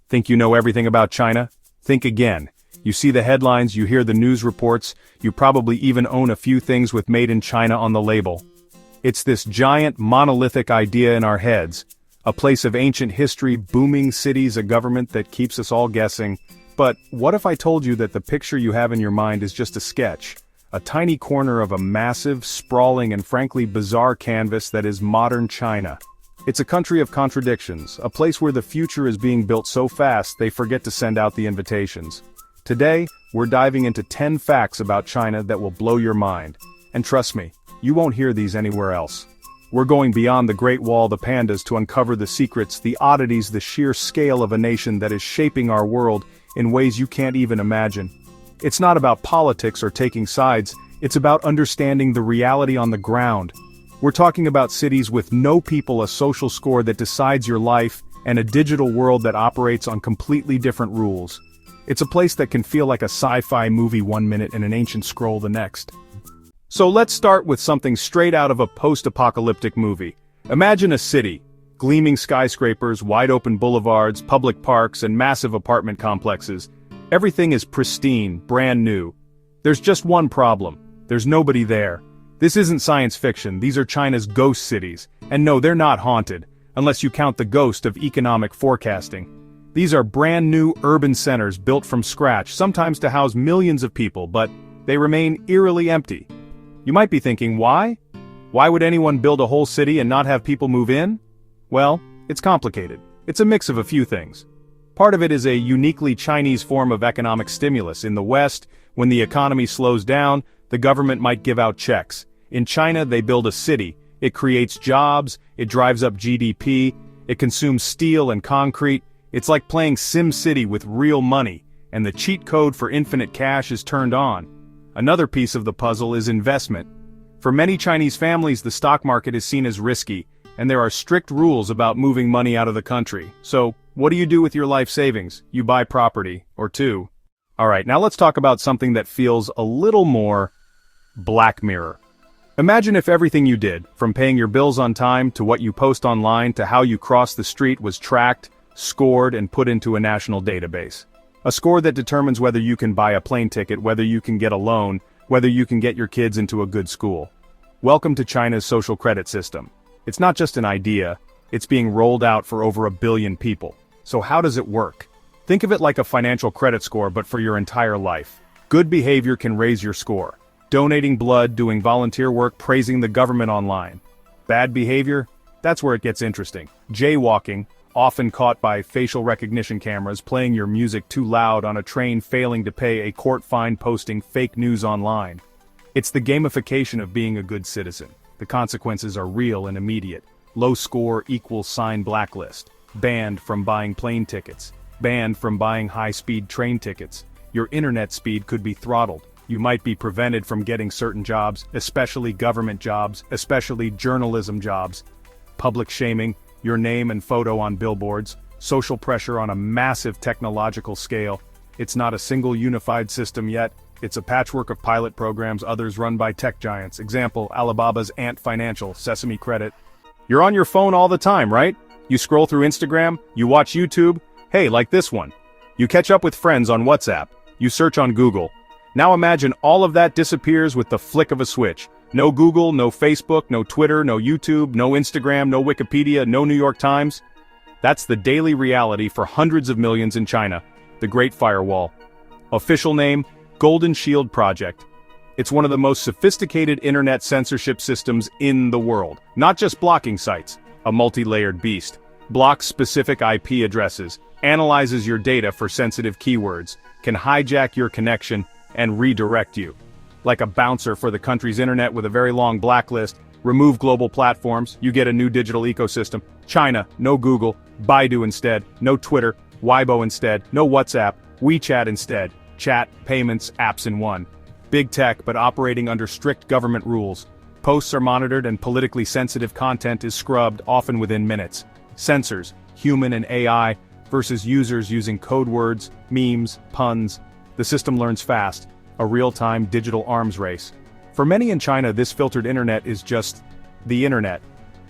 Think you know everything about China? Think again. You see the headlines, you hear the news reports, you probably even own a few things with Made in China on the label. It's this giant, monolithic idea in our heads. A place of ancient history, booming cities, a government that keeps us all guessing. But what if I told you that the picture you have in your mind is just a sketch? A tiny corner of a massive, sprawling and frankly bizarre canvas that is modern China. It's a country of contradictions, a place where the future is being built so fast they forget to send out the invitations. Today, we're diving into 10 facts about China that will blow your mind. And trust me, you won't hear these anywhere else. We're going beyond the Great Wall, the pandas, to uncover the secrets, the oddities, the sheer scale of a nation that is shaping our world in ways you can't even imagine. It's not about politics or taking sides, it's about understanding the reality on the ground. We're talking about cities with no people, a social score that decides your life, and a digital world that operates on completely different rules. It's a place that can feel like a sci-fi movie one minute and an ancient scroll the next. So let's start with something straight out of a post-apocalyptic movie. Imagine a city, gleaming skyscrapers, wide-open boulevards, public parks, and massive apartment complexes. Everything is pristine, brand new. There's just one problem. There's nobody there. This isn't science fiction, these are China's ghost cities. And no, they're not haunted, unless you count the ghost of economic forecasting. These are brand new urban centers built from scratch, sometimes to house millions of people, but they remain eerily empty. You might be thinking, why? Why would anyone build a whole city and not have people move in? Well, it's complicated. It's a mix of a few things. Part of it is a uniquely Chinese form of economic stimulus. In the West, when the economy slows down, the government might give out checks. In China, they build a city. It creates jobs, it drives up GDP, it consumes steel and concrete. It's like playing Sim City with real money, and the cheat code for infinite cash is turned on. Another piece of the puzzle is investment. For many Chinese families, the stock market is seen as risky, and there are strict rules about moving money out of the country. So, what do you do with your life savings? You buy property, or two. Alright, now let's talk about something that feels a little more Black Mirror. Imagine if everything you did, from paying your bills on time to what you post online to how you cross the street, was tracked, scored, and put into a national database. A score that determines whether you can buy a plane ticket, whether you can get a loan, whether you can get your kids into a good school. Welcome to China's social credit system. It's not just an idea, it's being rolled out for over 1 billion people. So how does it work? Think of it like a financial credit score, but for your entire life. Good behavior can raise your score. Donating blood, doing volunteer work, praising the government online. Bad behavior? That's where it gets interesting. Jaywalking, often caught by facial recognition cameras, playing your music too loud on a train, failing to pay a court fine, posting fake news online. It's the gamification of being a good citizen. The consequences are real and immediate. Low score equals sign blacklist. Banned from buying plane tickets. Banned from buying high-speed train tickets. Your internet speed could be throttled. You might be prevented from getting certain jobs, especially government jobs, especially journalism jobs. Public shaming, your name and photo on billboards, social pressure on a massive technological scale. It's not a single unified system yet. It's a patchwork of pilot programs, others run by tech giants. Example, Alibaba's Ant Financial, Sesame Credit. You're on your phone all the time, right? You scroll through Instagram, you watch YouTube, hey, like this one. You catch up with friends on WhatsApp, you search on Google. Now imagine all of that disappears with the flick of a switch. No Google, no Facebook, no Twitter, no YouTube, no Instagram, no Wikipedia, no New York Times. That's the daily reality for hundreds of millions in China, the Great Firewall. Official name, Golden Shield Project. It's one of the most sophisticated internet censorship systems in the world. Not just blocking sites, a multi-layered beast. Blocks specific IP addresses, analyzes your data for sensitive keywords, can hijack your connection, and redirect you. Like a bouncer for the country's internet with a very long blacklist, remove global platforms, you get a new digital ecosystem. China, no Google, Baidu instead, no Twitter, Weibo instead, no WhatsApp, WeChat instead, chat, payments, apps in one. Big tech, but operating under strict government rules. Posts are monitored and politically sensitive content is scrubbed, often within minutes. Censors, human and AI, versus users using code words, memes, puns. The system learns fast, a real-time digital arms race. For many in China, this filtered internet is just the internet.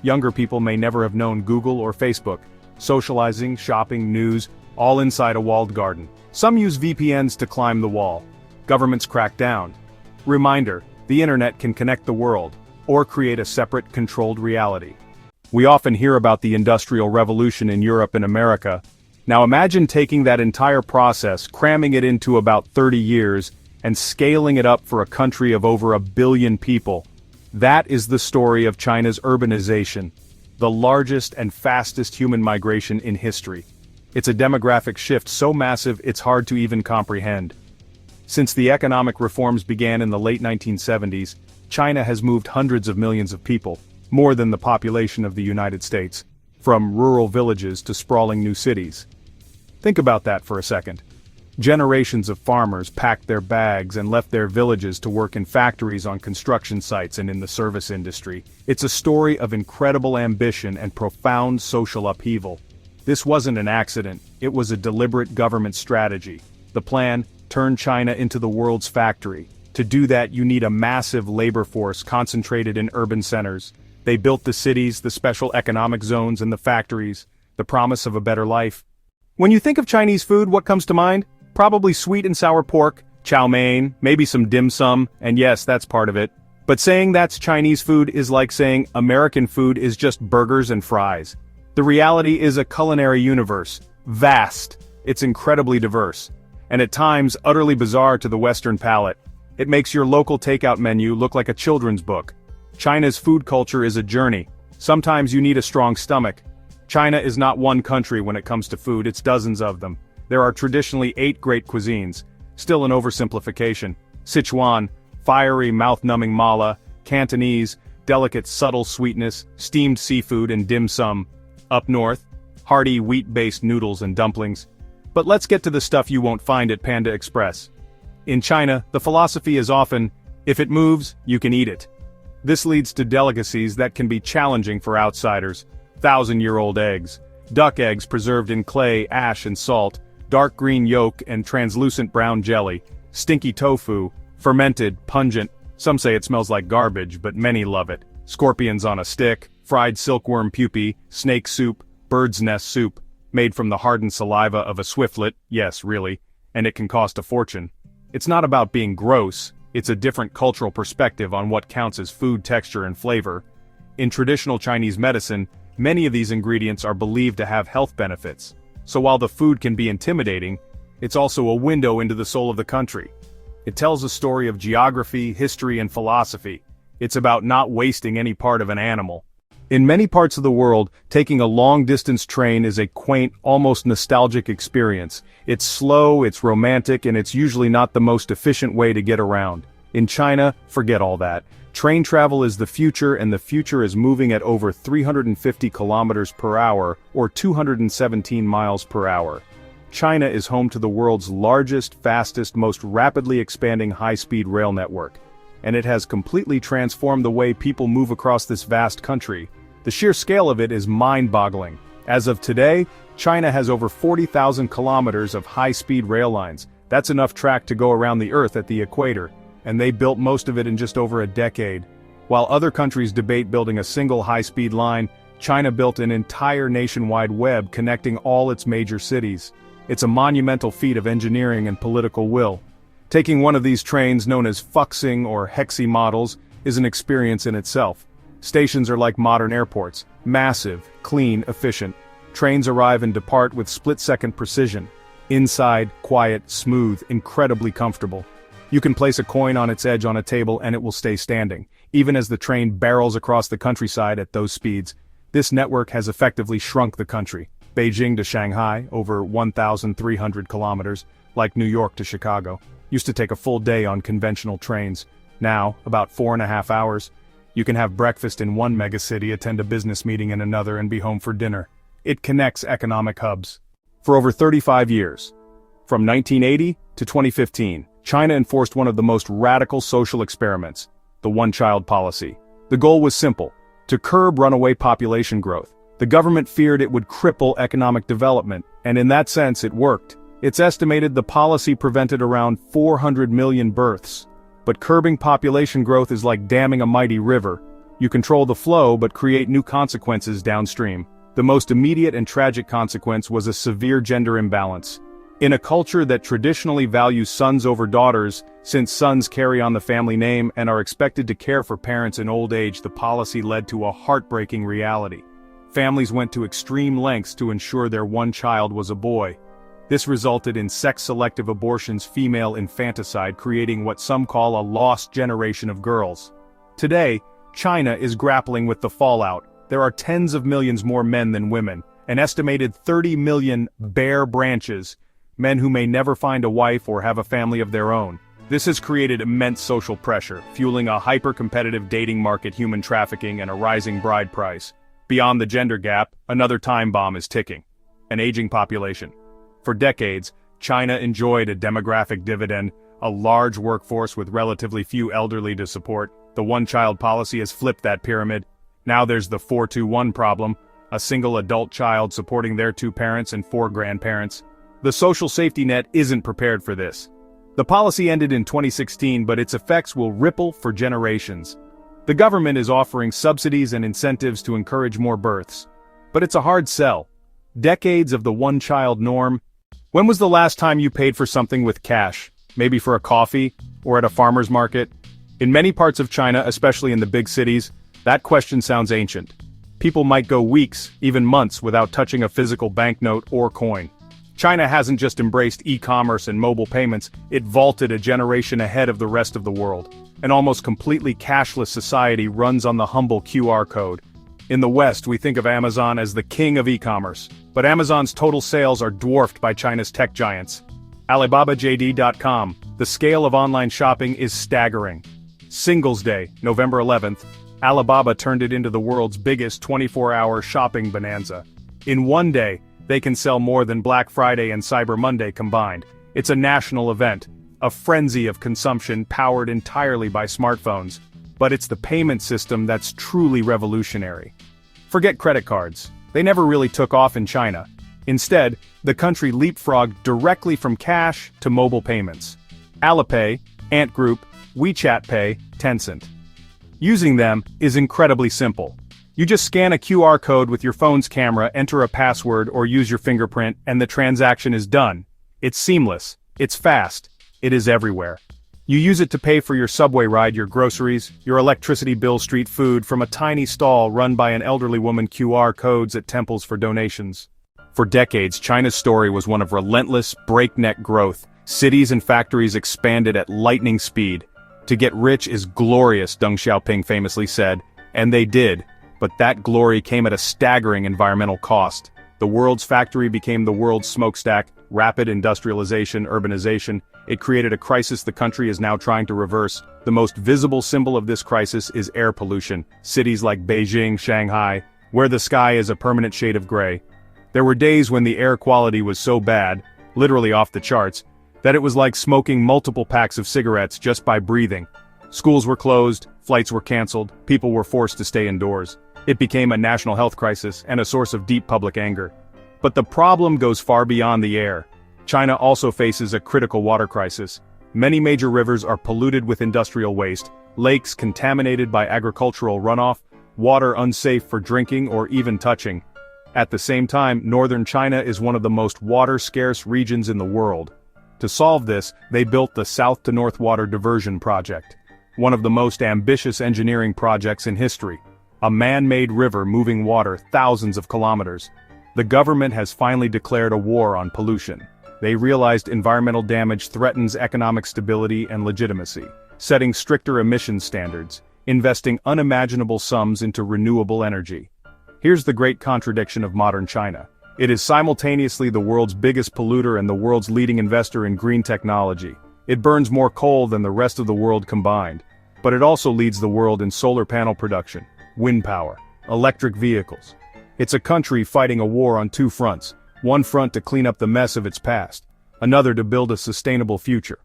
Younger people may never have known Google or Facebook. Socializing, shopping, news, all inside a walled garden. Some use VPNs to climb the wall. Governments crack down. Reminder, the internet can connect the world, or create a separate, controlled reality. We often hear about the Industrial Revolution in Europe and America. Now imagine taking that entire process, cramming it into about 30 years, and scaling it up for a country of over 1 billion people. That is the story of China's urbanization, the largest and fastest human migration in history. It's a demographic shift so massive it's hard to even comprehend. Since the economic reforms began in the late 1970s, China has moved hundreds of millions of people, more than the population of the United States, from rural villages to sprawling new cities. Think about that for a second. Generations of farmers packed their bags and left their villages to work in factories, on construction sites, and in the service industry. It's a story of incredible ambition and profound social upheaval. This wasn't an accident, it was a deliberate government strategy. The plan: turn China into the world's factory. To do that, you need a massive labor force concentrated in urban centers. They built the cities, the special economic zones, and the factories, the promise of a better life. When you think of Chinese food, what comes to mind? Probably sweet and sour pork, chow mein, maybe some dim sum, and yes, that's part of it. But saying that's Chinese food is like saying American food is just burgers and fries. The reality is a culinary universe, vast, it's incredibly diverse, and at times utterly bizarre to the Western palate. It makes your local takeout menu look like a children's book. China's food culture is a journey. Sometimes you need a strong stomach. China is not one country when it comes to food, it's dozens of them. There are traditionally 8 great cuisines, still an oversimplification. Sichuan, fiery mouth-numbing mala; Cantonese, delicate subtle sweetness; steamed seafood and dim sum. Up north, hearty wheat-based noodles and dumplings. But let's get to the stuff you won't find at Panda Express. In China, the philosophy is often, if it moves, you can eat it. This leads to delicacies that can be challenging for outsiders. 1,000-year-old eggs, duck eggs preserved in clay, ash and salt, dark green yolk and translucent brown jelly, stinky tofu, fermented, pungent, some say it smells like garbage but many love it, scorpions on a stick, fried silkworm pupae, snake soup, bird's nest soup, made from the hardened saliva of a swiftlet, yes really, and it can cost a fortune. It's not about being gross, it's a different cultural perspective on what counts as food texture and flavor. In traditional Chinese medicine, many of these ingredients are believed to have health benefits. So while the food can be intimidating, it's also a window into the soul of the country. It tells a story of geography, history, and philosophy. It's about not wasting any part of an animal. In many parts of the world, taking a long-distance train is a quaint, almost nostalgic experience. It's slow, it's romantic, and it's usually not the most efficient way to get around. In China, forget all that. Train travel is the future, and the future is moving at over 350 kilometers per hour, or 217 miles per hour. China is home to the world's largest, fastest, most rapidly expanding high-speed rail network. And it has completely transformed the way people move across this vast country. The sheer scale of it is mind-boggling. As of today, China has over 40,000 kilometers of high-speed rail lines. That's enough track to go around the Earth at the equator. And they built most of it in just over a decade. While other countries debate building a single high-speed line, China built an entire nationwide web connecting all its major cities. It's a monumental feat of engineering and political will. Taking one of these trains, known as Fuxing or Hexi models, is an experience in itself. Stations are like modern airports, massive, clean, efficient. Trains arrive and depart with split-second precision. Inside, quiet, smooth, incredibly comfortable. You can place a coin on its edge on a table and it will stay standing, even as the train barrels across the countryside at those speeds. This network has effectively shrunk the country. Beijing to Shanghai, over 1,300 kilometers, like New York to Chicago, used to take a full day on conventional trains. Now, about 4.5 hours. You can have breakfast in one megacity, attend a business meeting in another, and be home for dinner. It connects economic hubs. For over 35 years, from 1980 to 2015, China enforced one of the most radical social experiments, the one-child policy. The goal was simple: to curb runaway population growth. The government feared it would cripple economic development, and in that sense it worked. It's estimated the policy prevented around 400 million births. But curbing population growth is like damming a mighty river. You control the flow but create new consequences downstream. The most immediate and tragic consequence was a severe gender imbalance. In a culture that traditionally values sons over daughters, since sons carry on the family name and are expected to care for parents in old age, the policy led to a heartbreaking reality. Families went to extreme lengths to ensure their one child was a boy. This resulted in sex-selective abortions, female infanticide, creating what some call a lost generation of girls. Today, China is grappling with the fallout. There are tens of millions more men than women, an estimated 30 million bare branches, men who may never find a wife or have a family of their own. This has created immense social pressure, fueling a hyper-competitive dating market, human trafficking, and a rising bride price. Beyond the gender gap, another time bomb is ticking: an aging population. For decades, China enjoyed a demographic dividend, a large workforce with relatively few elderly to support. The one-child policy has flipped that pyramid. Now there's the 4-to-1 problem, a single adult child supporting their 2 parents and 4 grandparents. The social safety net isn't prepared for this. The policy ended in 2016, but its effects will ripple for generations. The government is offering subsidies and incentives to encourage more births. But it's a hard sell. Decades of the one-child norm. When was the last time you paid for something with cash? Maybe for a coffee, or at a farmer's market? In many parts of China, especially in the big cities, that question sounds ancient. People might go weeks, even months, without touching a physical banknote or coin. China hasn't just embraced e-commerce and mobile payments, it vaulted a generation ahead of the rest of the world. An almost completely cashless society runs on the humble QR code. In the West, we think of Amazon as the king of e-commerce, but Amazon's total sales are dwarfed by China's tech giants. AlibabaJD.com, the scale of online shopping is staggering. Singles Day, November 11th, Alibaba turned it into the world's biggest 24-hour shopping bonanza. In one day, they can sell more than Black Friday and Cyber Monday combined. It's a national event, a frenzy of consumption powered entirely by smartphones. But it's the payment system that's truly revolutionary. Forget credit cards. They never really took off in China. Instead, the country leapfrogged directly from cash to mobile payments. Alipay, Ant Group, WeChat Pay, Tencent. Using them is incredibly simple. You just scan a QR code with your phone's camera, enter a password, or use your fingerprint, and the transaction is done. It's seamless. It's fast. It is everywhere. You use it to pay for your subway ride, your groceries, your electricity bill, street food, from a tiny stall run by an elderly woman, QR codes at temples for donations. For decades, China's story was one of relentless, breakneck growth. Cities and factories expanded at lightning speed. To get rich is glorious, Deng Xiaoping famously said, and they did. But that glory came at a staggering environmental cost. The world's factory became the world's smokestack. Rapid industrialization, urbanization. It created a crisis the country is now trying to reverse. The most visible symbol of this crisis is air pollution. Cities like Beijing, Shanghai, where the sky is a permanent shade of gray. There were days when the air quality was so bad, literally off the charts, that it was like smoking multiple packs of cigarettes just by breathing. Schools were closed, flights were canceled, people were forced to stay indoors. It became a national health crisis and a source of deep public anger. But the problem goes far beyond the air. China also faces a critical water crisis. Many major rivers are polluted with industrial waste, lakes contaminated by agricultural runoff, water unsafe for drinking or even touching. At the same time, northern China is one of the most water-scarce regions in the world. To solve this, they built the South to North Water Diversion Project, one of the most ambitious engineering projects in history. A man-made river moving water thousands of kilometers. The government has finally declared a war on pollution. They realized environmental damage threatens economic stability and legitimacy, setting stricter emissions standards, investing unimaginable sums into renewable energy. Here's the great contradiction of modern China. It is simultaneously the world's biggest polluter and the world's leading investor in green technology. It burns more coal than the rest of the world combined. But it also leads the world in solar panel production, wind power, electric vehicles. It's a country fighting a war on 2 fronts, one front to clean up the mess of its past, another to build a sustainable future.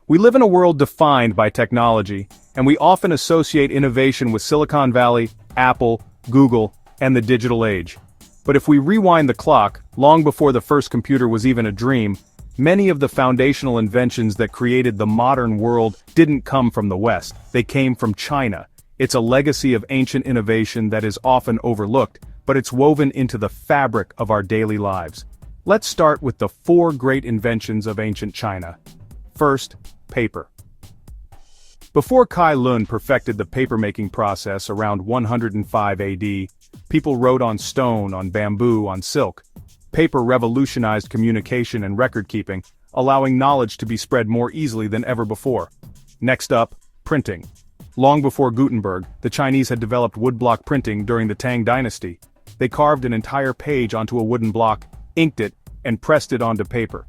We live in a world defined by technology, and we often associate innovation with Silicon Valley, Apple, Google, and the digital age. But if we rewind the clock, long before the first computer was even a dream, many of the foundational inventions that created the modern world didn't come from the West, they came from China. It's a legacy of ancient innovation that is often overlooked, but it's woven into the fabric of our daily lives. Let's start with the 4 great inventions of ancient China. First, paper. Before Kai Lun perfected the papermaking process around 105 AD, people wrote on stone, on bamboo, on silk. Paper revolutionized communication and record-keeping, allowing knowledge to be spread more easily than ever before. Next up, printing. Long before Gutenberg, the Chinese had developed woodblock printing during the Tang dynasty. They carved an entire page onto a wooden block, inked it, and pressed it onto paper.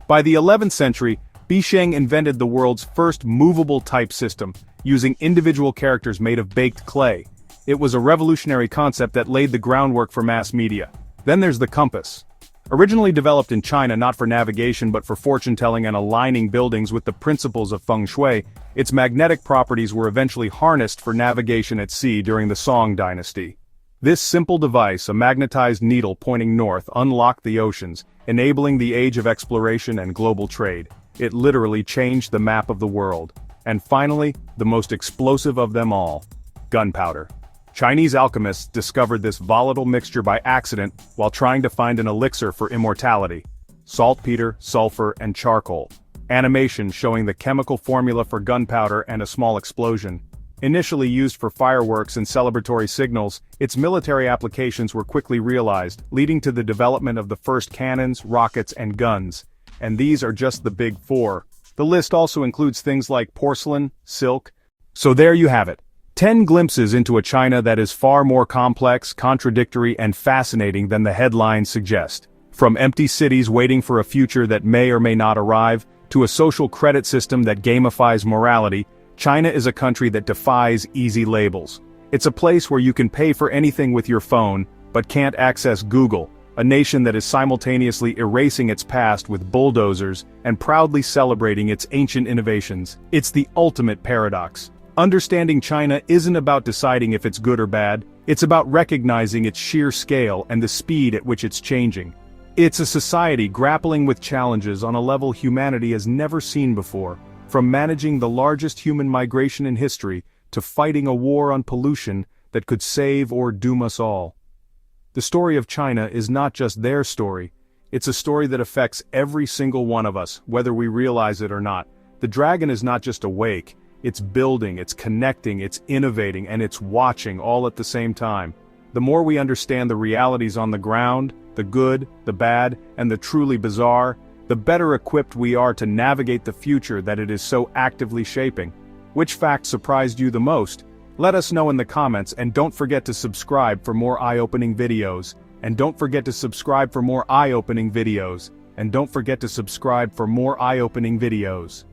By the 11th century, Bisheng invented the world's first movable type system, using individual characters made of baked clay. It was a revolutionary concept that laid the groundwork for mass media. Then there's the compass. Originally developed in China not for navigation but for fortune-telling and aligning buildings with the principles of feng shui, its magnetic properties were eventually harnessed for navigation at sea during the Song dynasty. This simple device, a magnetized needle pointing north, unlocked the oceans, enabling the age of exploration and global trade. It literally changed the map of the world. And finally, the most explosive of them all, gunpowder. Chinese alchemists discovered this volatile mixture by accident while trying to find an elixir for immortality. Saltpeter, sulfur, and charcoal. Animation showing the chemical formula for gunpowder and a small explosion. Initially used for fireworks and celebratory signals, its military applications were quickly realized, leading to the development of the first cannons, rockets, and guns. And these are just the big 4. The list also includes things like porcelain, silk. So there you have it. 10 glimpses into a China that is far more complex, contradictory, and fascinating than the headlines suggest. From empty cities waiting for a future that may or may not arrive, to a social credit system that gamifies morality, China is a country that defies easy labels. It's a place where you can pay for anything with your phone, but can't access Google, a nation that is simultaneously erasing its past with bulldozers and proudly celebrating its ancient innovations. It's the ultimate paradox. Understanding China isn't about deciding if it's good or bad, it's about recognizing its sheer scale and the speed at which it's changing. It's a society grappling with challenges on a level humanity has never seen before. From managing the largest human migration in history, to fighting a war on pollution that could save or doom us all. The story of China is not just their story, it's a story that affects every single one of us, whether we realize it or not. The dragon is not just awake, it's building, it's connecting, it's innovating, and it's watching all at the same time. The more we understand the realities on the ground, the good, the bad, and the truly bizarre, the better equipped we are to navigate the future that it is so actively shaping. Which fact surprised you the most? Let us know in the comments, and don't forget to subscribe for more eye-opening videos. And don't forget to subscribe for more eye-opening videos. And don't forget to subscribe for more eye-opening videos.